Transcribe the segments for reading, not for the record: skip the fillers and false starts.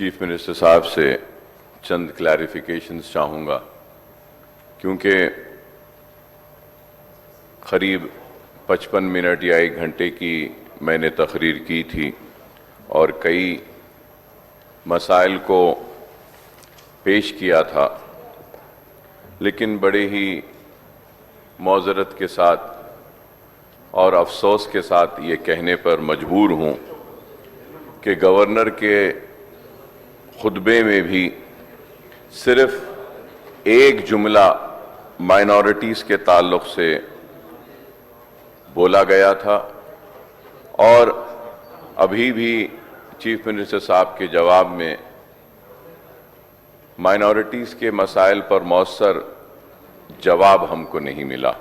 Chief minister साहब से चंद clarifications चाहूँगा, क्योंकि करीब 55 मिनट या 1 घंटे की मैंने तकरीर की थी और कई मसाइल को पेश किया था, लेकिन बड़े ही मौज़रत के साथ और अफसोस के साथ ये कहने पर मजबूर हूँ कि गवर्नर के खुतबे में भी सिर्फ एक जुमला माइनॉरिटीज़ के ताल्लुक़ से बोला गया था और अभी भी चीफ मिनिस्टर साहब के जवाब में माइनॉरिटीज़ के मसाइल पर मौसर जवाब हमको नहीं मिला।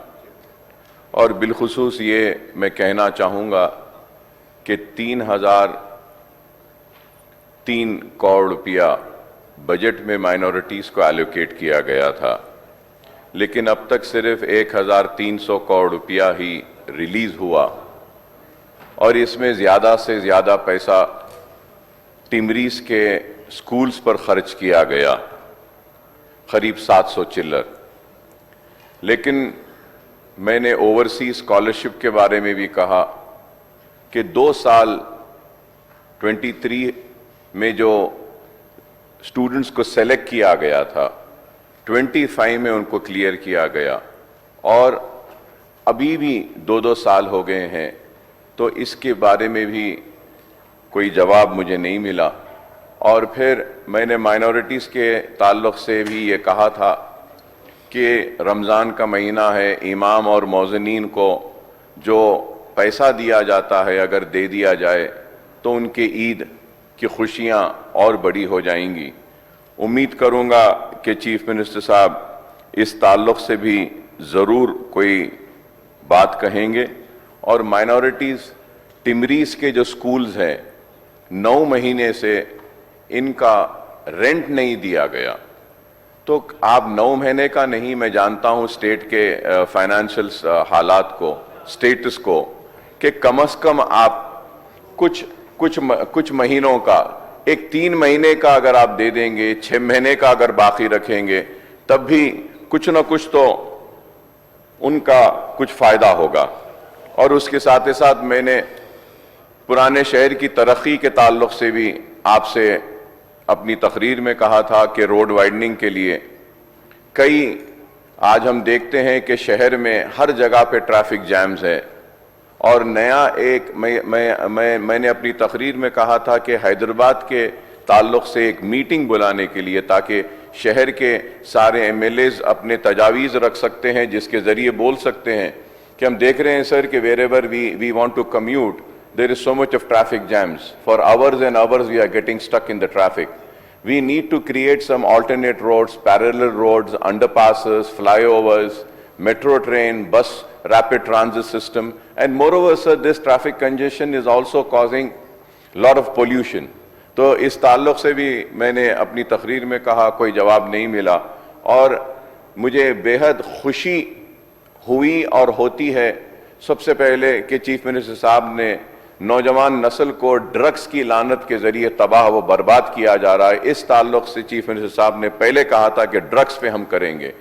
और बिलखुसूस ये मैं कहना चाहूँगा कि 3,003 करोड़ रुपया बजट में माइनॉरिटीज़ को एलोकेट किया गया था, लेकिन अब तक सिर्फ 1,300 करोड़ रुपया ही रिलीज़ हुआ और इसमें ज़्यादा से ज़्यादा पैसा टिमरीज़ के स्कूल्स पर खर्च किया गया, करीब 700 चिल्लर। लेकिन मैंने ओवरसीज स्कॉलरशिप के बारे में भी कहा कि 2 साल 23 में जो स्टूडेंट्स को सेलेक्ट किया गया था, 25 में उनको क्लियर किया गया और अभी भी 2-2 साल हो गए हैं, तो इसके बारे में भी कोई जवाब मुझे नहीं मिला। और फिर मैंने माइनॉरिटीज़ के ताल्लुक़ से भी ये कहा था कि रमज़ान का महीना है, इमाम और मौज़नीन को जो पैसा दिया जाता है अगर दे दिया जाए तो उनके ईद की खुशियाँ और बड़ी हो जाएंगी। उम्मीद करूँगा कि चीफ मिनिस्टर साहब इस ताल्लुक़ से भी ज़रूर कोई बात कहेंगे। और माइनॉरिटीज़ टिमरीज़ के जो स्कूल्स हैं, 9 महीने से इनका रेंट नहीं दिया गया, तो आप 9 महीने का नहीं, मैं जानता हूं स्टेट के फाइनेंशियल हालात को, स्टेटस को, कि कम से कम आप कुछ महीनों का, एक 3 महीने का अगर आप दे देंगे, 6 महीने का अगर बाकी रखेंगे, तब भी कुछ न कुछ तो उनका कुछ फ़ायदा होगा। और उसके साथ ही साथ मैंने पुराने शहर की तरक्की के ताल्लुक़ से भी आपसे अपनी तकरीर में कहा था कि रोड वाइडनिंग के लिए आज हम देखते हैं कि शहर में हर जगह पे ट्रैफिक जैम्स है। और नया एक मैंने अपनी तकरीर में कहा था कि हैदराबाद के ताल्लुक़ से एक मीटिंग बुलाने के लिए, ताकि शहर के सारे एमएलएज अपने तजावीज़ रख सकते हैं, जिसके ज़रिए बोल सकते हैं कि हम देख रहे हैं सर कि wherever we want to commute, there is so much of traffic jams. For hours and hours we are getting stuck in the traffic. We need to create some alternate roads, parallel roads, underpasses, flyovers, metro train, bus, rapid transit system. And moreover, sir, this traffic congestion is also causing lot of pollution. तो इस ताल्लुक़ से भी मैंने अपनी तकरीर में कहा, कोई जवाब नहीं मिला। और मुझे बेहद खुशी हुई और होती है सबसे पहले कि चीफ मिनिस्टर साहब ने नौजवान नस्ल को ड्रग्स की लानत के जरिए तबाह व बर्बाद किया जा रहा है, इस ताल्लुक़ से चीफ मिनिस्टर साहब ने पहले कहा था कि ड्रग्स पे हम करेंगे।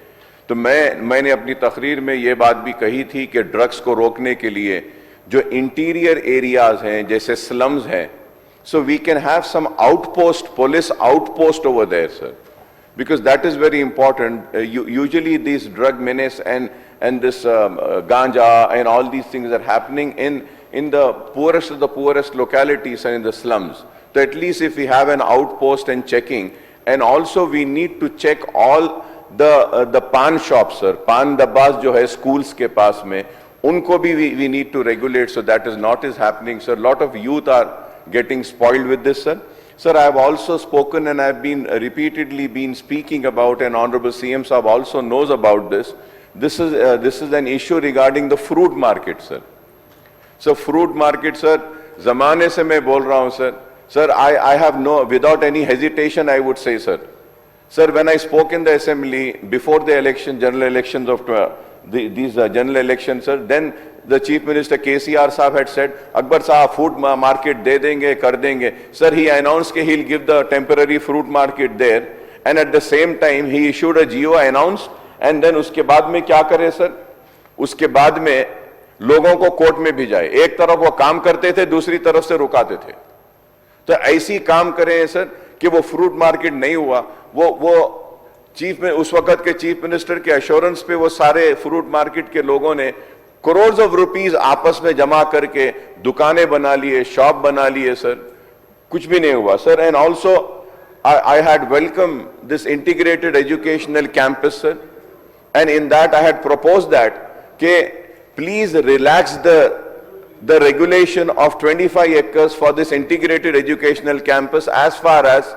तो मैंने अपनी तकरीर में ये बात भी कही थी कि ड्रग्स को रोकने के लिए जो इंटीरियर एरियाज हैं, जैसे स्लम्स हैं, so we can have some outpost, police outpost over there sir, because that is very important. Usually these drug menace and this ganja and all these things are happening in the poorest of the poorest localities and in the slums. So at least if we have an outpost and checking, and also we need to check all the pan shops, sir, pan dabbas जो है schools के पास में, उनको भी we need to regulate, so that is not is happening, sir. Lot of youth are getting spoiled with this, sir. Sir, I have also spoken and I have been repeatedly speaking about, and Honorable CM Saab also knows about this. This is an issue regarding the fruit market, sir. So fruit market, sir, ज़माने से मैं बोल रहा हूँ, sir. Sir, I have no, without any hesitation, I would say, sir. Sir, when I spoke in the assembly before the election, general elections of these general elections, sir, then the Chief Minister KCR Saab had said, Akbar Saab food market de denge, kar denge. Sir, he announced that he'll give the temporary fruit market there, and at the same time he issued a GO, announced, and then uske baad mein kya kare sir? Uske baad mein लोगों को court में भिजाए, एक तरफ वो काम करते थे, दूसरी तरफ से रुकाते थे। तो ऐसी काम करें सर कि वो फ्रूट मार्केट नहीं हुआ, वो चीफ में उस वक्त के चीफ मिनिस्टर के एश्योरेंस पे वो सारे फ्रूट मार्केट के लोगों ने करोड़ ऑफ रुपीस आपस में जमा करके दुकानें बना लिए, शॉप बना लिए सर, कुछ भी नहीं हुआ sir. And also I had welcomed this integrated educational campus, sir, and in that I had proposed that please relax the regulation of 25 acres for this integrated educational campus as far as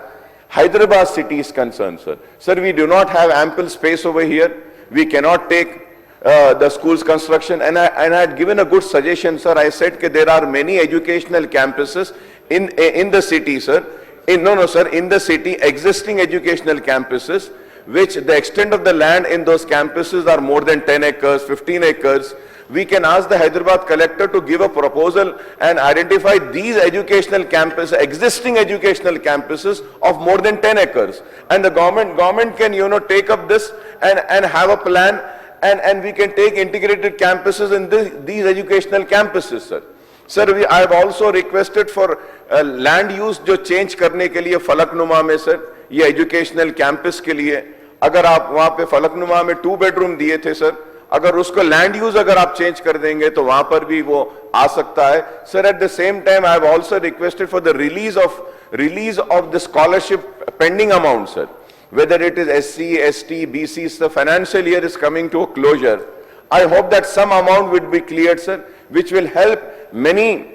Hyderabad city is concerned, sir. Sir, we do not have ample space over here. We cannot take the school's construction, and I had given a good suggestion, sir. I said that there are many educational campuses in the city, sir. In the city, existing educational campuses, which the extent of the land in those campuses are more than 10 acres, 15 acres. We can ask the Hyderabad collector to give a proposal and identify these educational campuses, existing educational campuses of more than 10 acres. And the government can, take up this and have a plan, and we can take integrated campuses in these educational campuses, sir. Sir, I have also requested for land use जो change करने के लिए फलकनुमा में sir, ये educational campus के लिए, अगर आप वहाँ पे फलकनुमा में 2 bedroom दिए थे सर, अगर उसको land use अगर आप change कर देंगे तो वहाँ पर भी वो आ सकता है sir. At the same time, I have also requested for the release of the scholarship pending amount, sir. Whether it is SC, ST, BC, the financial year is coming to a closure. I hope that some amount will be cleared, sir, which will help many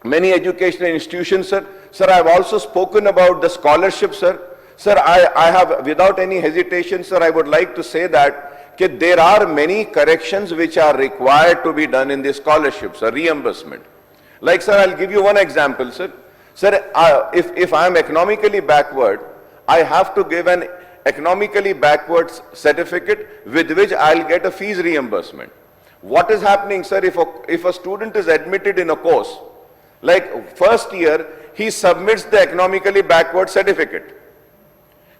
educational institutions, sir. Sir, I have also spoken about the scholarship, sir. Sir, I have, without any hesitation, sir, I would like to say that there are many corrections which are required to be done in the scholarships, sir, reimbursement. Like, sir, I'll give you one example, sir. Sir, if I am economically backward, I have to give an economically backward certificate with which I'll get a fees reimbursement. What is happening, sir, if a student is admitted in a course, like first year, he submits the economically backward certificate.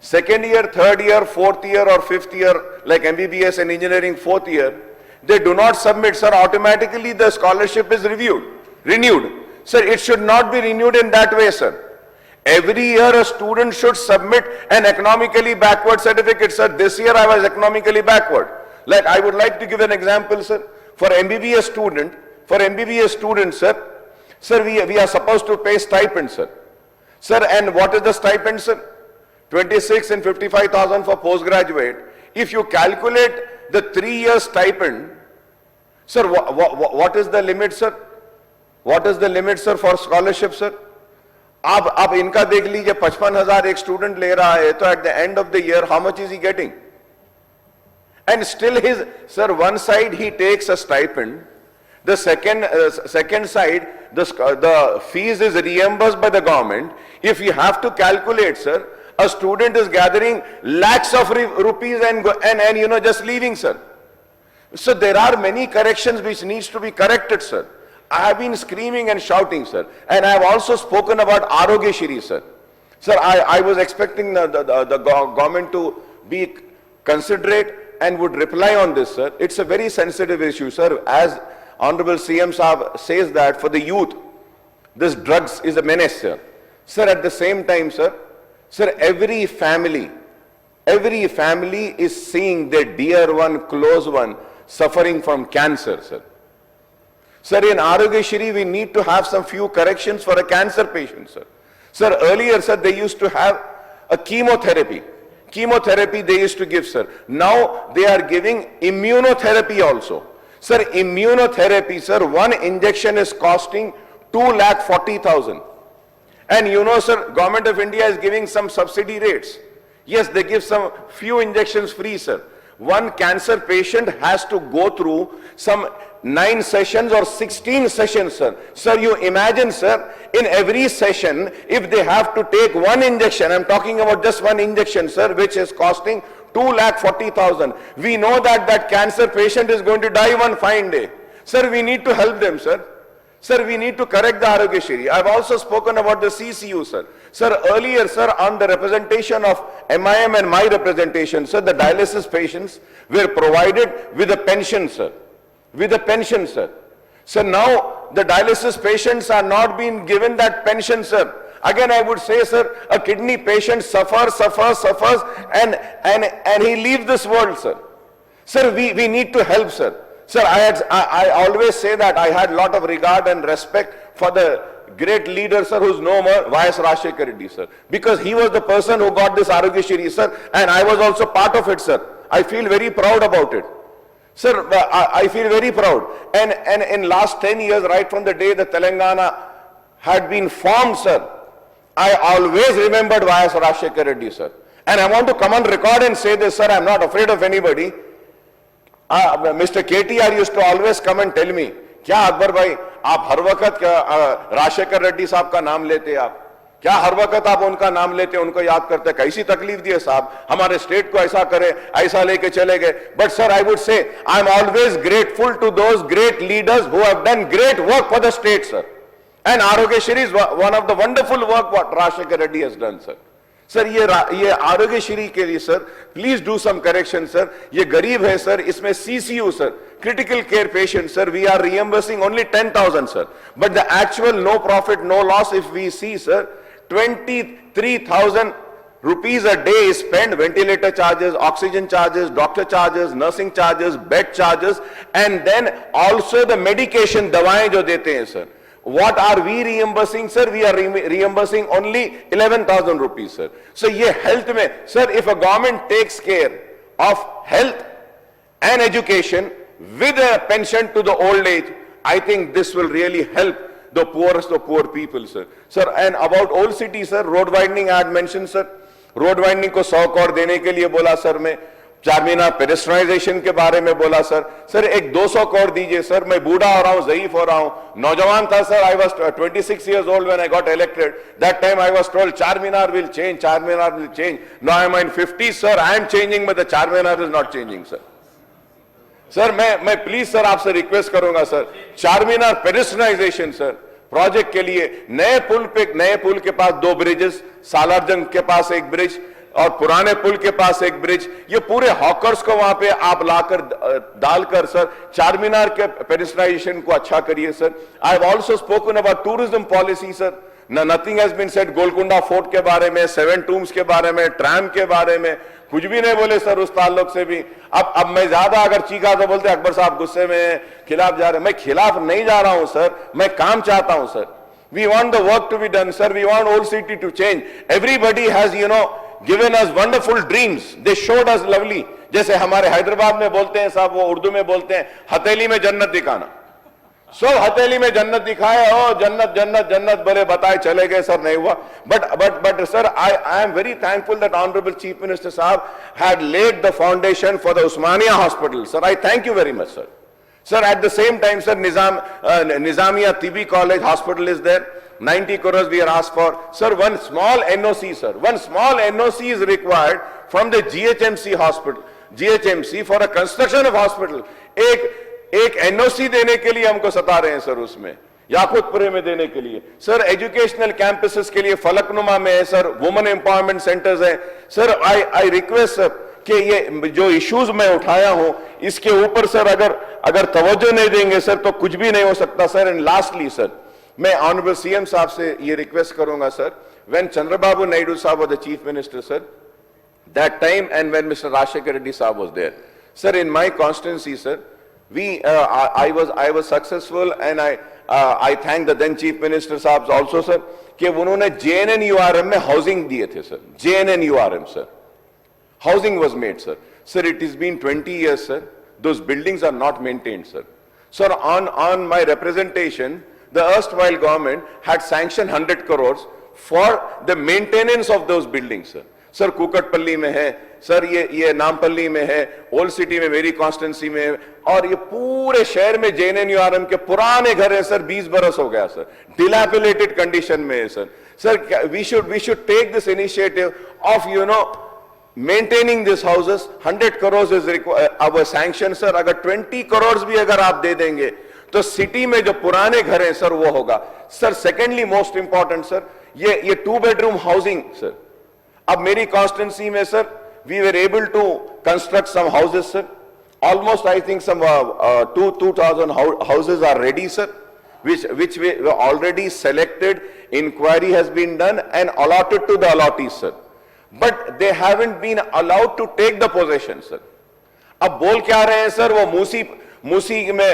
Second year, third year, fourth year or fifth year, like MBBS and engineering fourth year, they do not submit, sir, automatically the scholarship is renewed. Sir, it should not be renewed in that way, sir. Every year a student should submit an economically backward certificate, sir. This year I was economically backward. Like, I would like to give an example, sir. For MBBS student, sir, we are supposed to pay stipend, sir. Sir, and what is the stipend, sir? 26 and 55,000 for postgraduate. If you calculate the 3-year stipend, sir, what is the limit, sir? What is the limit, sir, for scholarship, sir? आप इनका देख लीजिए, 55,000 एक student ले रहा है, तो at the end of the year, how much is he getting? And still sir, one side he takes a stipend, the second side, the fees is reimbursed by the government. If you have to calculate, sir, a student is gathering lakhs of rupees and just leaving, sir. So there are many corrections which needs to be corrected, sir. I have been screaming and shouting, sir, and I have also spoken about Arogya Shri, sir. Sir, I was expecting the government to be considerate and would reply on this, sir. It's a very sensitive issue, sir. As Honorable CM Saab says that for the youth, this drugs is a menace, sir. Sir, at the same time, sir, every family is seeing their dear one, close one, suffering from cancer, sir. Sir, in Arogya Shri, we need to have some few corrections for a cancer patient, sir. Sir, earlier, sir, they used to have a chemotherapy. Chemotherapy they used to give, sir. Now they are giving immunotherapy also. Sir, immunotherapy, sir, one injection is costing 2,40,000. And sir, Government of India is giving some subsidy rates. Yes, they give some few injections free, sir. One cancer patient has to go through some 9 sessions or 16 sessions, sir. Sir, you imagine, sir, in every session, if they have to take one injection, I'm talking about just one injection, sir, which is costing 2,40,000. We know that cancer patient is going to die one fine day. Sir, we need to help them, sir. Sir, we need to correct the Arogyashri. I've also spoken about the CCU, sir. Sir, earlier, sir, on the representation of MIM and my representation, sir, the dialysis patients were provided with a pension, sir. With a pension, sir. So now the dialysis patients are not being given that pension, sir. Again, I would say, sir, a kidney patient suffers, and he leaves this world, sir. Sir, we need to help, sir. Sir, I always say that I had a lot of regard and respect for the great leader, sir, who's no more, Y.S. Rajshekar Reddy, sir. Because he was the person who got this Arogyashri, sir, and I was also part of it, sir. I feel very proud about it. Sir, I feel very proud. And in last 10 years, right from the day the Telangana had been formed, sir, I always remembered Y.S. Rajshekar Reddy, sir. And I want to come on record and say this, sir, I'm not afraid of anybody. Mr. KTR used to always come and tell me, क्या अकबर भाई आप हर वक्त राजशेखर रेड्डी साहब का नाम लेते आप, क्या हर वक्त आप उनका नाम लेते उनको याद करते, कैसी तकलीफ दी है साहब, हमारे स्टेट को ऐसा करे, ऐसा लेके चले गए. But sir, I would say I am always grateful to those great leaders who have done great work for the state, sir. And Aarogyasri is one of the wonderful work what Rajasekhar Reddy has done, sir. Sir, ये आरोग्यश्री के लिए, sir, please do some correction, sir. ये गरीब है, sir, इसमें CCU, sir, critical care patients, sir, we are reimbursing only 10,000, sir. But the actual no profit, no loss, if we see, sir, 23,000 rupees a day is spent, ventilator charges, oxygen charges, doctor charges, nursing charges, bed charges, and then also the medication, dawaएं जो देते हैं, sir. What are we reimbursing, sir? We are reimbursing only 11,000 rupees, sir. So ये health में, sir, if a government takes care of health and education with a pension to the old age, I think this will really help the poorest of poor people, sir. Sir, and about old city, sir, road widening I had mentioned, sir. Road winding को 100 करोड़ देने के लिए बोला sir. मैं चारमीनार पेडेस्ट्रियनाइजेशन के बारे में बोला सर. सर, एक 200 करोड़ दीजिए सर. मैं बूढ़ा हो रहा हूं, ज़ईफ हो रहा हूं, नौजवान था sir. I was 26 years old when I got elected. That time I was told Charminar will change, Charminar will change. Now I am in 50s, sir. I am changing, but the Charminar is not changing, sir. Sir, मैं please sir आपसे request करूंगा sir, Charminar पेडेस्ट्रियनाइजेशन sir project के लिए नए पुल के पास 2 bridges, Salar Jung के पास 1 bridge और पुराने पुल के पास 1 ब्रिज, ये पूरे हॉकर्स को वहां पे आप लाकर डालकर सर चारमीनार के पेडेस्ट्रियनाइजेशन को अच्छा करिए sir. I have also spoken about tourism policy sir. Nothing has been said. Golconda fort के बारे में, 7 टूम्स के बारे में, ट्रैम के बारे में कुछ भी नहीं बोले सर उस ताल्लुक से भी. अब मैं ज्यादा अगर चीखा तो बोलते अकबर साहब गुस्से में खिलाफ जा रहे हैं. मैं खिलाफ नहीं जा रहा हूं सर, मैं काम चाहता हूं sir. We want the work to be done sir. We want old city to change. Everybody has given us wonderful dreams. They showed us lovely. जैसे हमारे हैदराबाद में बोलते हैं साहब, वो उर्दू में बोलते हैं हथेली में जन्नत दिखाना. सब हथेली में जन्नत दिखाए, ओ जन्नत जन्नत जन्नत बोले, बताए, चले गए सर, नहीं हुआ. But sir, I am very thankful that honourable chief minister sahab had laid the foundation for the Osmania hospital. Sir, I thank you very much sir. Sir, at the same time sir, Nizamia TB college hospital is there. 90 crores we are asked for. Sir, one small NOC, sir, one small NOC is required from the GHMC hospital, GHMC for a construction of hospital. एक NOC देने के लिए हमको सता रहे हैं sir. उसमें याकुतपुरे में देने के लिए सर, एजुकेशनल कैंपसेस के लिए फलकनुमा में है सर, वुमेन एम्पावरमेंट सेंटर्स हैं सर. आई रिक्वेस्ट सर कि ये जो इश्यूज मैं उठाया हूं इसके ऊपर सर अगर तवज्जो नहीं देंगे सर तो कुछ भी नहीं हो सकता सर. एंड लास्टली सर, मैं ऑनरेबल CM साहब से ये रिक्वेस्ट करूंगा sir, when Chandrababu Naidu sahab was the chief minister sir, that time and when mister Rajasekhar Reddy sahab was there sir, in my constituency sir, I was successful, and I thank the then chief minister साहब also sir कि उन्होंने JNNURM में housing दिए थे sir. JNNURM sir, housing was made sir. Sir, it has been 20 years sir. Those buildings are not maintained sir. Sir, on my representation, the erstwhile government had sanctioned 100 crores for the maintenance of those buildings sir. Sir, Kukatpally में है sir, ये नामपल्ली में है, old city में मेरी constituency में है, और ये पूरे शहर में JNNURM के पुराने घर है सर. 20 बरस हो गया सर, डिलैपिलेटेड कंडीशन में है sir. Sir, we should take this initiative of maintaining this houses. 100 crores is our sanction sir. अगर 20 crores भी अगर आप दे देंगे तो सिटी में जो पुराने घर हैं सर वो होगा sir. Secondly most important sir, ये 2 बेडरूम हाउसिंग सर, अब मेरी कॉन्स्टिट्यूंसी में sir we were able to construct some houses sir, almost I think some 2,000 houses are ready sir, which we already selected, inquiry has been done and allotted to the allottees sir, but they haven't been allowed to take the possession sir। अब बोल क्या रहे हैं sir, वो मूसी में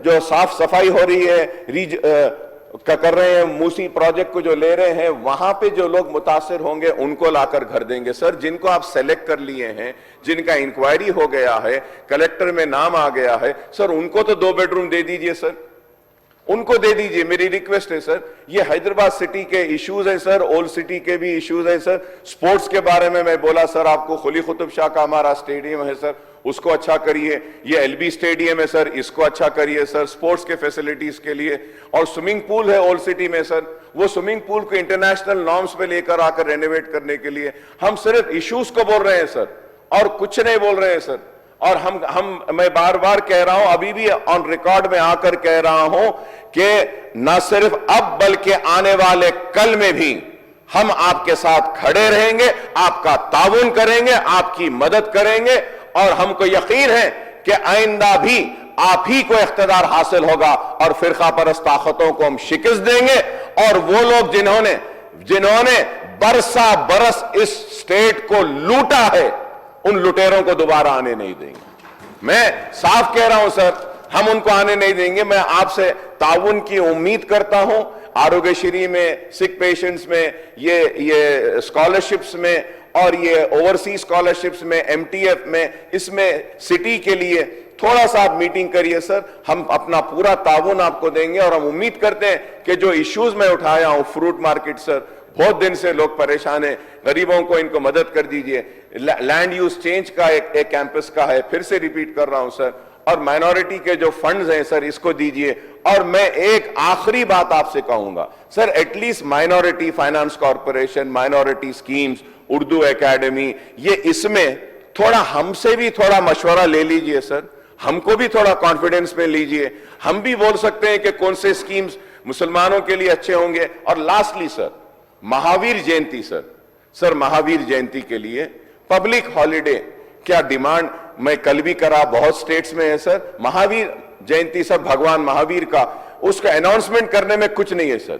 जो साफ सफाई हो रही है कर रहे हैं, मूसी प्रोजेक्ट को जो ले रहे हैं, वहां पे जो लोग मुतासिर होंगे उनको लाकर घर देंगे सर। जिनको आप सेलेक्ट कर लिए हैं, जिनका इंक्वायरी हो गया है, कलेक्टर में नाम आ गया है सर, उनको तो 2 बेडरूम दे दीजिए सर, उनको दे दीजिए, मेरी रिक्वेस्ट है सर। ये हैदराबाद सिटी के इश्यूज है सर, ओल्ड सिटी के भी इश्यूज है सर। स्पोर्ट्स के बारे में मैं बोला सर आपको, कुली कुतुब शाह का हमारा स्टेडियम है सर, उसको अच्छा करिए। ये एलबी स्टेडियम है सर, इसको अच्छा करिए सर, स्पोर्ट्स के फैसिलिटीज के लिए। और स्विमिंग पूल है ओल्ड सिटी में सर, वो स्विमिंग पूल को इंटरनेशनल नॉर्म्स पे लेकर आकर रेनोवेट करने के लिए। हम सिर्फ इश्यूज को बोल रहे हैं सर और कुछ नहीं बोल रहे हैं सर। और मैं बार बार कह रहा हूं, अभी भी ऑन रिकॉर्ड में आकर कह रहा हूं कि न सिर्फ अब बल्कि आने वाले कल में भी हम आपके साथ खड़े रहेंगे, आपका ताउन करेंगे, आपकी मदद करेंगे। और हमको यकीन है कि आइंदा भी आप ही को इख्तिदार हासिल होगा और फिरका परस्त ताकतों को हम शिकस्त देंगे। और वो लोग जिन्होंने बरसा बरस इस स्टेट को लूटा है, उन लुटेरों को दोबारा आने नहीं देंगे। मैं साफ कह रहा हूं सर, हम उनको आने नहीं देंगे। मैं आपसे ताउन की उम्मीद करता हूं, आरोग्यश्री में, सिक पेशेंट्स में, ये स्कॉलरशिप्स में और ये ओवरसीज स्कॉलरशिप्स में, एमटीएफ में, इसमें सिटी के लिए थोड़ा सा आप मीटिंग करिए सर। हम अपना पूरा ताउन आपको देंगे और हम उम्मीद करते हैं कि जो इश्यूज मैं उठाया हूं, फ्रूट मार्केट सर, बहुत दिन से लोग परेशान हैं, गरीबों को इनको मदद कर दीजिए। लैंड यूज चेंज का एक कैंपस का है, फिर से रिपीट कर रहा हूं सर। और माइनॉरिटी के जो फंड्स हैं सर, इसको दीजिए। और मैं एक आखिरी बात आपसे कहूंगा sir, at least minority finance corporation, minority schemes, Urdu academy, ये इसमें थोड़ा हमसे भी थोड़ा मशवरा ले लीजिए सर, हमको भी थोड़ा कॉन्फिडेंस में लीजिए। हम भी बोल सकते हैं कि कौन से स्कीम्स मुसलमानों के लिए अच्छे होंगे। और lastly sir, Mahavir Jayanti sir, Mahavir Jayanti के लिए पब्लिक हॉलिडे क्या डिमांड मैं कल भी करा, बहुत स्टेट्स में है सर। महावीर जयंती सर, भगवान महावीर का, उसका अनाउंसमेंट करने में कुछ नहीं है सर,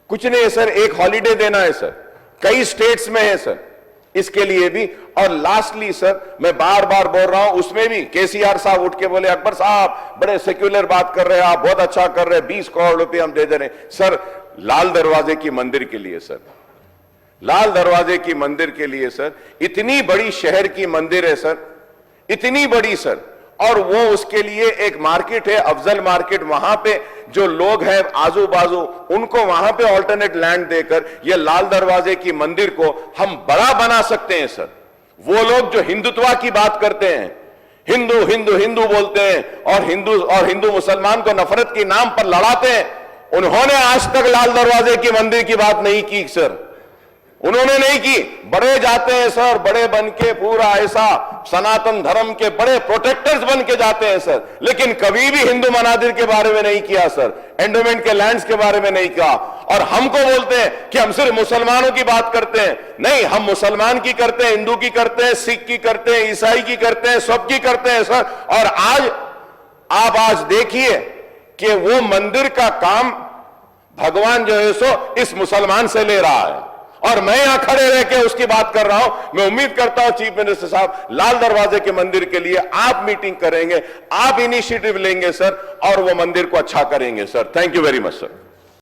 कुछ नहीं है सर। एक हॉलिडे देना है सर, कई स्टेट्स में है सर, इसके लिए भी। और लास्टली सर, मैं बार बार बोल रहा हूं, उसमें भी केसीआर साहब उठ के बोले, अकबर साहब बड़े सेक्युलर बात कर रहे हैं आप, बहुत अच्छा कर रहे हैं, 20 करोड़ रुपए हम दे रहे हैं सर। लाल दरवाजे की मंदिर के लिए सर, लाल दरवाजे की मंदिर के लिए सर, इतनी बड़ी शहर की मंदिर है सर, इतनी बड़ी सर, और वो उसके लिए एक मार्केट है, अफजल मार्केट, वहां पे जो लोग हैं आजू बाजू, उनको वहां पे ऑल्टरनेट लैंड देकर ये लाल दरवाजे की मंदिर को हम बड़ा बना सकते हैं सर। वो लोग जो हिंदुत्व की बात करते हैं, हिंदू हिंदू हिंदू बोलते हैं और हिंदू मुसलमान को नफरत के नाम पर लड़ाते हैं, उन्होंने आज तक लाल दरवाजे की मंदिर की बात नहीं की सर, उन्होंने नहीं की। बड़े जाते हैं सर, बड़े बन के पूरा ऐसा सनातन धर्म के बड़े प्रोटेक्टर्स बन के जाते हैं सर, लेकिन कभी भी हिंदू मनादिर के बारे में नहीं किया सर, एंडोमेंट के लैंड्स के बारे में नहीं कहा। और हमको बोलते हैं कि हम सिर्फ मुसलमानों की बात करते हैं। नहीं, हम मुसलमान की करते हैं, हिंदू की करते हैं, सिख की करते हैं, ईसाई की करते हैं, सबकी करते हैं सर। और आप आज देखिए कि वो मंदिर का काम भगवान जो है सो इस मुसलमान से ले रहा है, और मैं यहां खड़े रह के उसकी बात कर रहा हूं। मैं उम्मीद करता हूं चीफ मिनिस्टर साहब, लाल दरवाजे के मंदिर के लिए आप मीटिंग करेंगे, आप इनिशिएटिव लेंगे सर, और वो मंदिर को अच्छा करेंगे sir. Thank you very much sir.